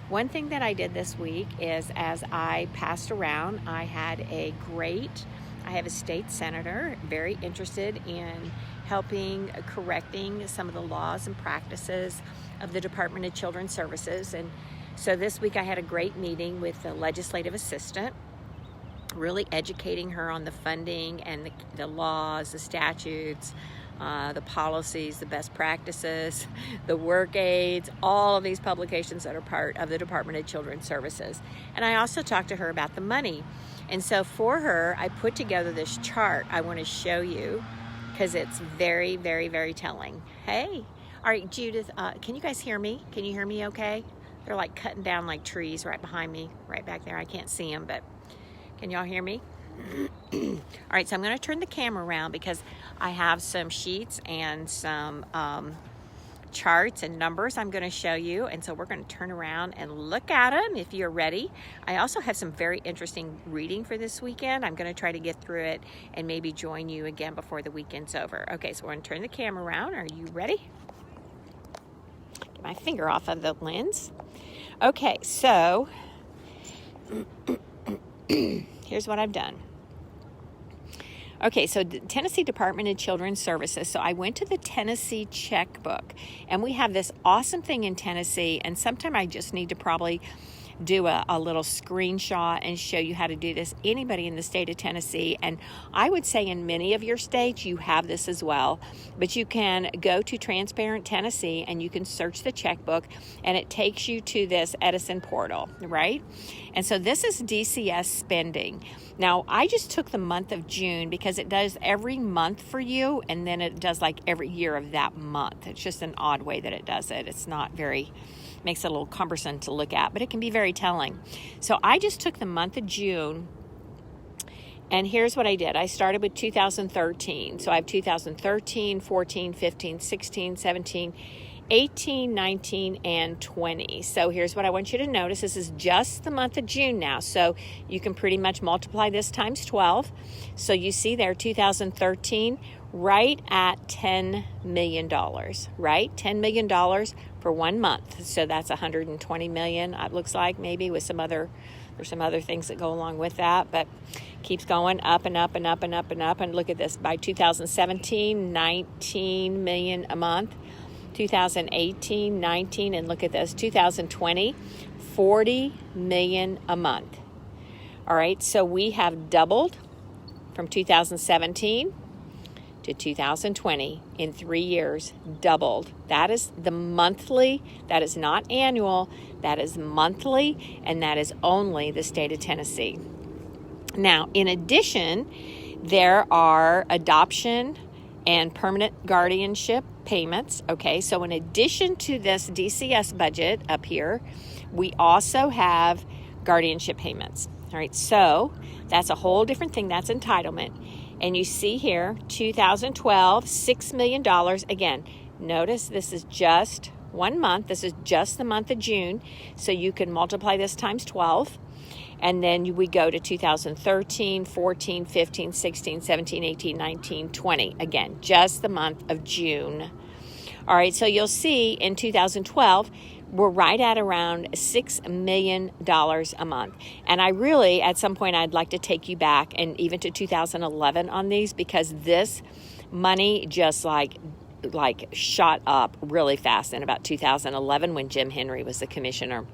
One thing that I did this week is, as I passed around, I have a state senator very interested in helping correcting some of the laws and practices of the Department of Children's Services. And so this week I had a great meeting with the legislative assistant, really educating her on the funding and the laws, the statutes, the policies, the best practices, the work aids, all of these publications that are part of the Department of Children's Services. And I also talked to her about the money. And so for her, I put together this chart I want to show you because it's very, very, very telling. Hey, all right, Judith, can you guys hear me? Can you hear me okay? They're like cutting down like trees right behind me, right back there. I can't see them, but can y'all hear me? All right, so I'm going to turn the camera around because I have some sheets and some charts and numbers I'm going to show you. And so we're going to turn around and look at them if you're ready. I also have some very interesting reading for this weekend. I'm going to try to get through it and maybe join you again before the weekend's over. Okay, so we're going to turn the camera around. Are you ready? Get my finger off of the lens. Okay, so here's what I've done. Okay, so the Tennessee Department of Children's Services. So I went to the Tennessee checkbook, and we have this awesome thing in Tennessee, and sometime I just need to probably do a little screenshot and show you how to do this. Anybody in the state of Tennessee, and I would say in many of your states you have this as well, but you can go to Transparent Tennessee and you can search the checkbook and it takes you to this Edison portal, right? And so this is DCS spending. Now I just took the month of June because it does every month for you, and then it does like every year of that month. It's just an odd way that it does it. It's not very, makes it a little cumbersome to look at, but it can be very telling. So I just took the month of June, and here's what I did. I started with 2013. So I have 2013, 14, 15, 16, 17, 18, 19, and 20. So here's what I want you to notice. This is just the month of June now. So you can pretty much multiply this times 12. So you see there 2013, right at $10 million, right? $10 million for 1 month. So that's $120 million, it looks like, maybe with there's some other things that go along with that, but keeps going up and up and up and up and up. And look at this, by 2017, $19 million a month, 2018, 19, and look at this, 2020, $40 million a month. All right, so we have doubled from 2017 to 2020 in 3 years, doubled. That is the monthly, that is not annual, that is monthly, and that is only the state of Tennessee. Now, in addition, there are adoption and permanent guardianship payments. Okay, so in addition to this DCS budget up here, we also have guardianship payments. All right, so that's a whole different thing. That's entitlement. And you see here, 2012, $6 million. Again, notice this is just 1 month. This is just the month of June. So you can multiply this times 12. And then we go to 2013, 14, 15, 16, 17, 18, 19, 20. Again, just the month of June. All right, so you'll see in 2012, we're right at around $6 million a month. And I really, at some point, I'd like to take you back and even to 2011 on these, because this money just like shot up really fast in about 2011 when Jim Henry was the commissioner.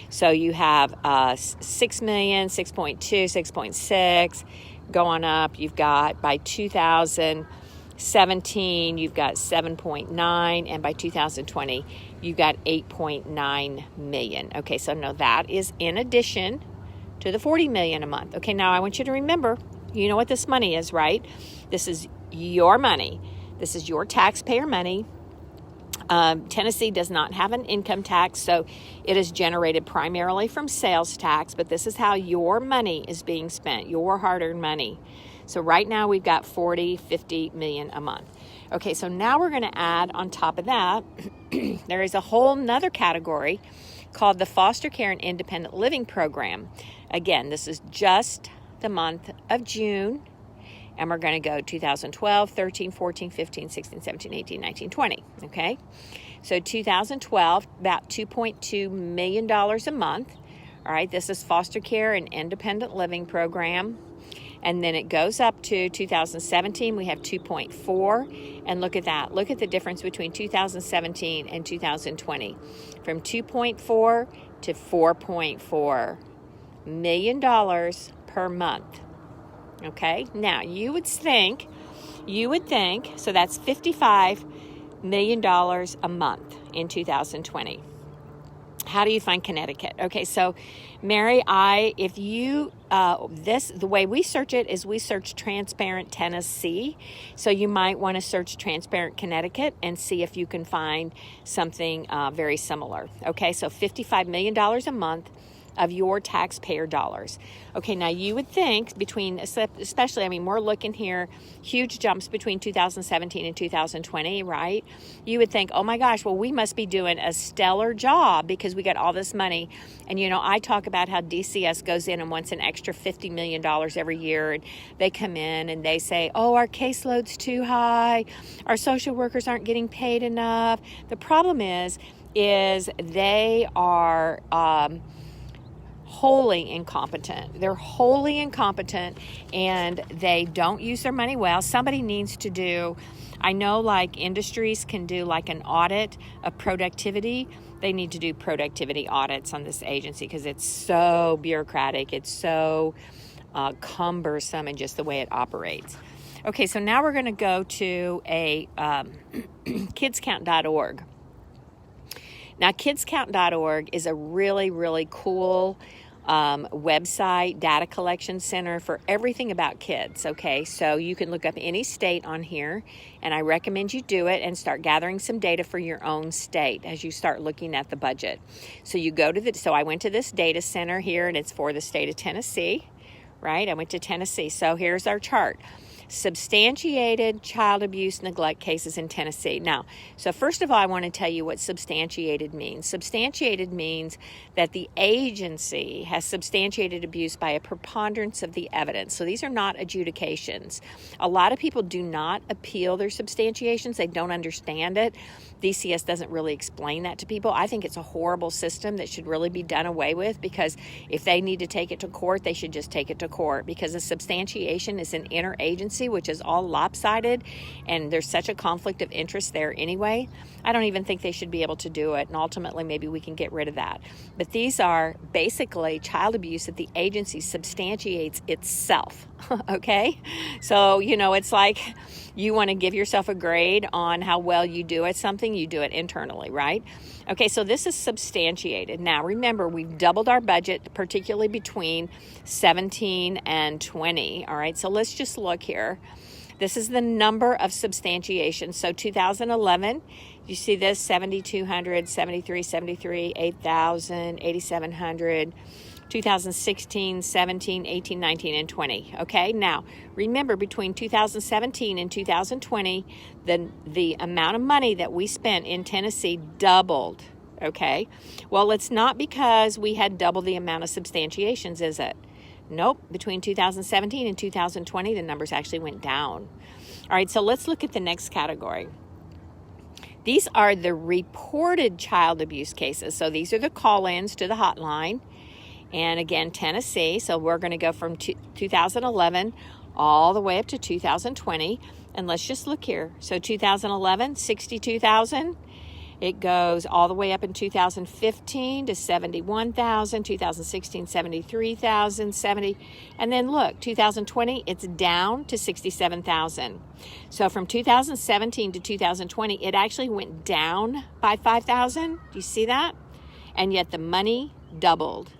So you have 6 million, 6.2, 6.6 going up. You've got by 2017, you've got 7.9, and by 2020, you've got 8.9 million. Okay, so now that is in addition to the 40 million a month. Okay, now I want you to remember, you know what this money is, right? This is your money. This is your taxpayer money. Tennessee does not have an income tax, so it is generated primarily from sales tax, but this is how your money is being spent, your hard-earned money. So right now we've got 40, 50 million a month. Okay, so now we're going to add on top of that, there is a whole nother category called the Foster Care and Independent Living Program. Again, this is just the month of June. And we're going to go 2012, 13, 14, 15, 16, 17, 18, 19, 20, okay? So 2012, about $2.2 million a month. All right, this is foster care and independent living program. And then it goes up to 2017, we have 2.4. And look at that. Look at the difference between 2017 and 2020. From 2.4 to $4.4 million per month. Okay, now you would think, so that's $55 million a month in 2020. How do you find Connecticut? Okay, so Mary, the way we search it is we search Transparent Tennessee. So you might want to search Transparent Connecticut and see if you can find something very similar. Okay, so $55 million a month of your taxpayer dollars. Okay, now you would think especially, we're looking here, huge jumps between 2017 and 2020, right? You would think, oh my gosh, well, we must be doing a stellar job because we got all this money. And, I talk about how DCS goes in and wants an extra $50 million every year. And they come in and they say, oh, our caseload's too high. Our social workers aren't getting paid enough. The problem is they are wholly incompetent. They're wholly incompetent and they don't use their money well. Somebody needs to do, I know like industries can do like an audit of productivity. They need to do productivity audits on this agency because it's so bureaucratic. It's so cumbersome in just the way it operates. Okay, so now we're going to go to a kidscount.org. Now, kidscount.org is a really, really cool website, data collection center for everything about kids, okay? So you can look up any state on here, and I recommend you do it and start gathering some data for your own state as you start looking at the budget. So you go to so I went to this data center here, and it's for the state of Tennessee, right? I went to Tennessee. So here's our chart. Substantiated child abuse neglect cases in Tennessee. Now, so first of all, I want to tell you what substantiated means. Substantiated means that the agency has substantiated abuse by a preponderance of the evidence. So these are not adjudications. A lot of people do not appeal their substantiations. They don't understand it. DCS doesn't really explain that to people. I think it's a horrible system that should really be done away with, because if they need to take it to court, they should just take it to court, because the substantiation is an interagency, which is all lopsided, and there's such a conflict of interest there anyway. I don't even think they should be able to do it, and ultimately maybe we can get rid of that. But these are basically child abuse that the agency substantiates itself, okay? So, it's like you want to give yourself a grade on how well you do at something, you do it internally, right? Okay, so this is substantiated. Now, remember, we've doubled our budget, particularly between 17 and 20, all right? So let's just look here. This is the number of substantiation. So 2011, you see this, 7,200, 73, 8,000, 8,700, 2016, 17, 18, 19, and 20. Okay, now remember, between 2017 and 2020, the amount of money that we spent in Tennessee doubled. Okay, well, it's not because we had double the amount of substantiations, is it? Nope. Between 2017 and 2020, the numbers actually went down. All right, so let's look at the next category. These are the reported child abuse cases. So these are the call-ins to the hotline. And again, Tennessee. So we're going to go from 2011 all the way up to 2020. And let's just look here. So 2011, 62,000. It goes all the way up in 2015 to 71,000, 2016, 73,000, 70. And then look, 2020, it's down to 67,000. So from 2017 to 2020, it actually went down by 5,000. Do you see that? And yet the money doubled.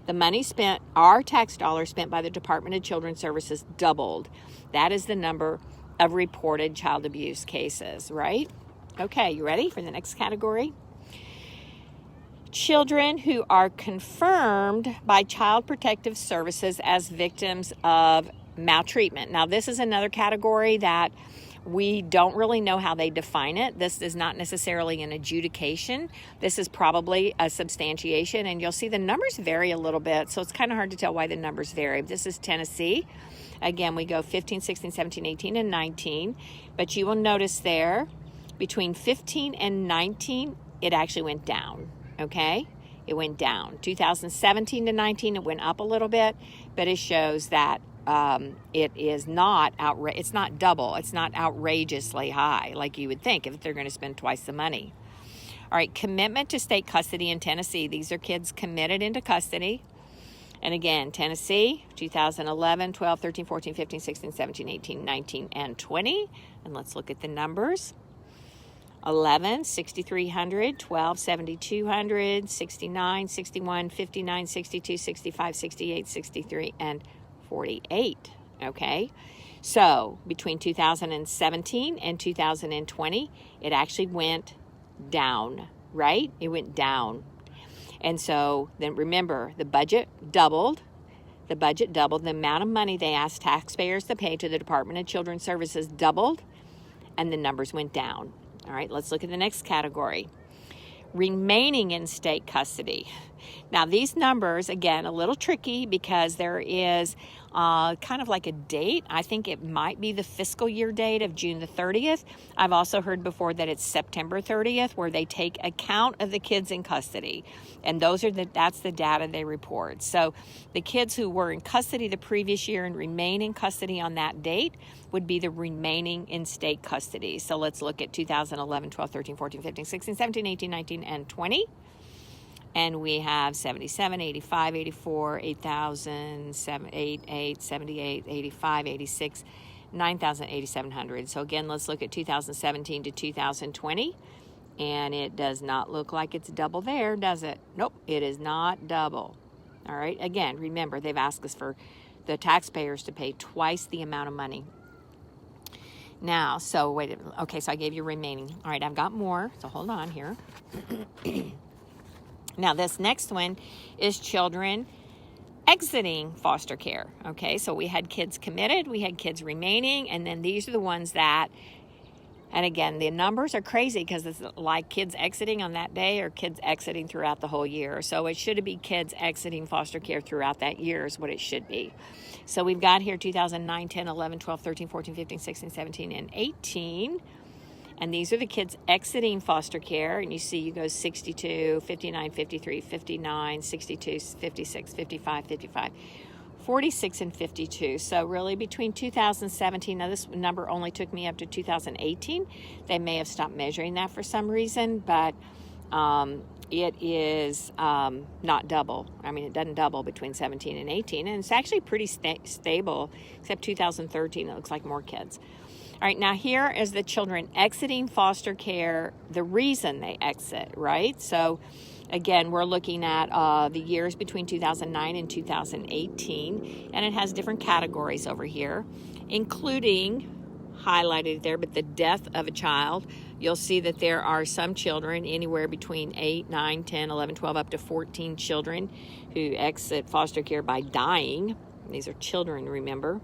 The money spent, our tax dollars spent by the Department of Children's Services doubled. That is the number of reported child abuse cases, right? Okay, you ready for the next category? Children who are confirmed by Child Protective Services as victims of maltreatment. Now, this is another category that we don't really know how they define it. This is not necessarily an adjudication. This is probably a substantiation, and you'll see the numbers vary a little bit, so it's kind of hard to tell why the numbers vary. This is Tennessee. Again, we go 15, 16, 17, 18, and 19, but you will notice there, Between 15 and 19, it actually went down, okay? It went down. 2017 to 19, it went up a little bit, but it shows that it is not it's not double. It's not outrageously high like you would think if they're going to spend twice the money. All right, commitment to state custody in Tennessee. These are kids committed into custody. And again, Tennessee, 2011, 12, 13, 14, 15, 16, 17, 18, 19, and 20. And let's look at the numbers. 11, 6,300, 12, 7,200, 69, 61, 59, 62, 65, 68, 63, and 48. Okay? So, between 2017 and 2020, it actually went down, right? It went down. And so then remember, the budget doubled. The budget doubled. The amount of money they asked taxpayers to pay to the Department of Children's Services doubled, and the numbers went down. All right, let's look at the next category. Remaining in state custody. Now, these numbers, again, a little tricky because there is kind of like a date. I think it might be the fiscal year date of June the 30th. I've also heard before that it's September 30th where they take account of the kids in custody. And that's the data they report. So the kids who were in custody the previous year and remain in custody on that date would be the remaining in state custody. So let's look at 2011, 12, 13, 14, 15, 16, 17, 18, 19, and 20. And we have 77, 85, 84, 8,000, 88, 78, 85, 86, 9,000, 8,700. So again, let's look at 2017 to 2020. And it does not look like it's double there, does it? Nope, it is not double. All right, again, remember, they've asked us for the taxpayers to pay twice the amount of money. Now, so wait, okay, so I gave you remaining. All right, I've got more, so hold on here. Now, this next one is children exiting foster care. Okay, so we had kids committed, we had kids remaining, and then these are the ones that, and again, the numbers are crazy because it's like kids exiting on that day or kids exiting throughout the whole year. So it should be kids exiting foster care throughout that year is what it should be. So we've got here 2009, 10, 11, 12, 13, 14, 15, 16, 17, and 18. And these are the kids exiting foster care. And you see you go 62, 59, 53, 59, 62, 56, 55, 55, 46, and 52. So really between 2017, now this number only took me up to 2018. They may have stopped measuring that for some reason, but it is not double. I mean, it doesn't double between 17 and 18. And it's actually pretty stable, except 2013, it looks like more kids. All right, now here is the children exiting foster care, the reason they exit, right? So again, we're looking at the years between 2009 and 2018, and it has different categories over here, including highlighted there, but the death of a child. You'll see that there are some children, anywhere between 8, 9, 10, 11, 12, up to 14 children who exit foster care by dying. These are children, remember.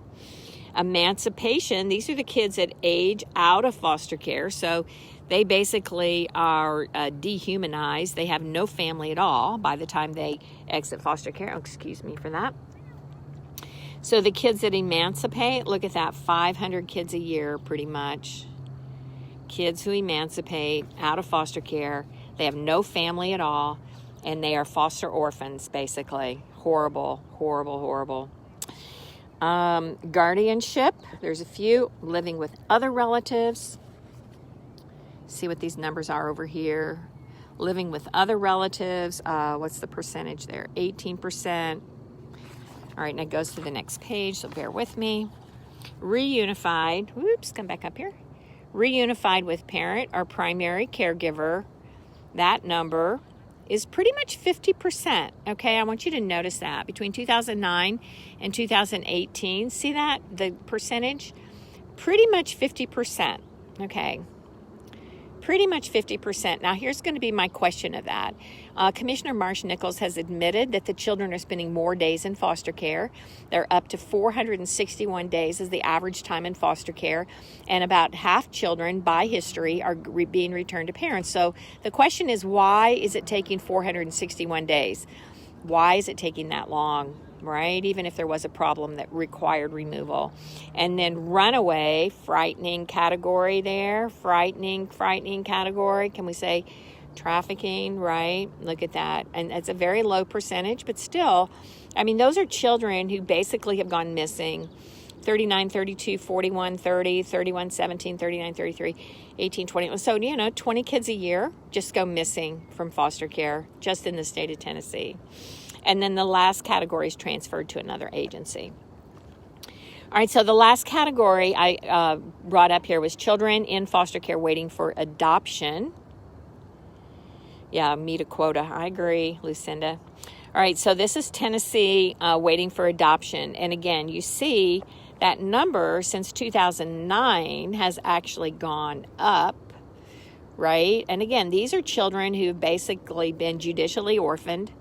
Emancipation, these are the kids that age out of foster care. So they basically are dehumanized. They have no family at all by the time they exit foster care. Oh, excuse me for that. So the kids that emancipate, look at that, 500 kids a year pretty much. Kids who emancipate out of foster care. They have no family at all, and they are foster orphans, basically. Horrible, horrible, horrible. Guardianship, there's a few. Living with other relatives. See what these numbers are over here. Living with other relatives, what's the percentage there? 18%. All right, now it goes to the next page, so bear with me. Reunified, whoops, come back up here. Reunified with parent or primary caregiver, that number is pretty much 50%, okay? I want you to notice that. Between 2009 and 2018, see that? The percentage? Pretty much 50%, okay? Pretty much 50%. Now, here's going to be my question of that. Commissioner Marsh Nichols has admitted that the children are spending more days in foster care. They're up to 461 days is the average time in foster care, and about half children by history are being returned to parents. So the question is, why is it taking 461 days? Why is it taking that long? right? Even if there was a problem that required removal. And then runaway, frightening category there. Frightening category. Can we say trafficking, right? Look at that. And it's a very low percentage, but still, I mean, those are children who basically have gone missing. 39, 32, 41, 30, 31, 17, 39, 33, 18, 20. So, 20 kids a year just go missing from foster care just in the state of Tennessee. And then the last category is transferred to another agency. All right, so the last category I brought up here was children in foster care waiting for adoption. Yeah, meet a quota. I agree, Lucinda. All right, so this is Tennessee waiting for adoption. And again, you see that number since 2009 has actually gone up, right? And again, these are children who've basically been judicially orphaned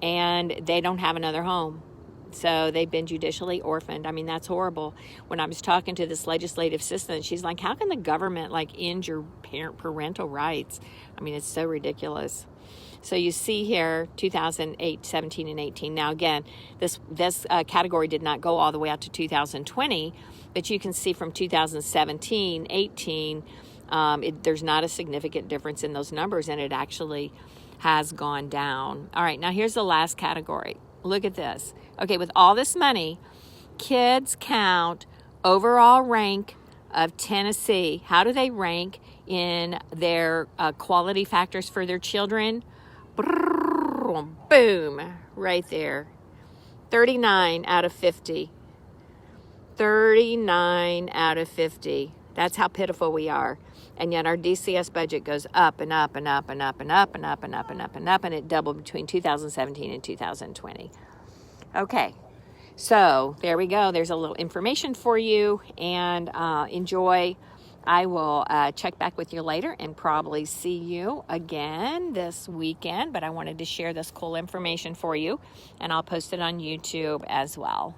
and they don't have another home. So they've been judicially orphaned. I mean, that's horrible. When I was talking to this legislative assistant, she's like, how can the government end your parental rights? I mean, it's so ridiculous. So you see here, 2008, 17, and 18. Now, again, this category did not go all the way out to 2020, but you can see from 2017, 18, there's not a significant difference in those numbers, and it actually has gone down. All right, now here's the last category. Look at this. Okay, with all this money, kids count overall rank of Tennessee. How do they rank in their quality factors for their children? Boom, right there. 39 out of 50. 39 out of 50. That's how pitiful we are. And yet our DCS budget goes up and up and up and up and up and up and up and up and up, and it doubled between 2017 and 2020. Okay, so there we go. There's a little information for you, and enjoy. I will check back with you later and probably see you again this weekend, but I wanted to share this cool information for you, and I'll post it on YouTube as well.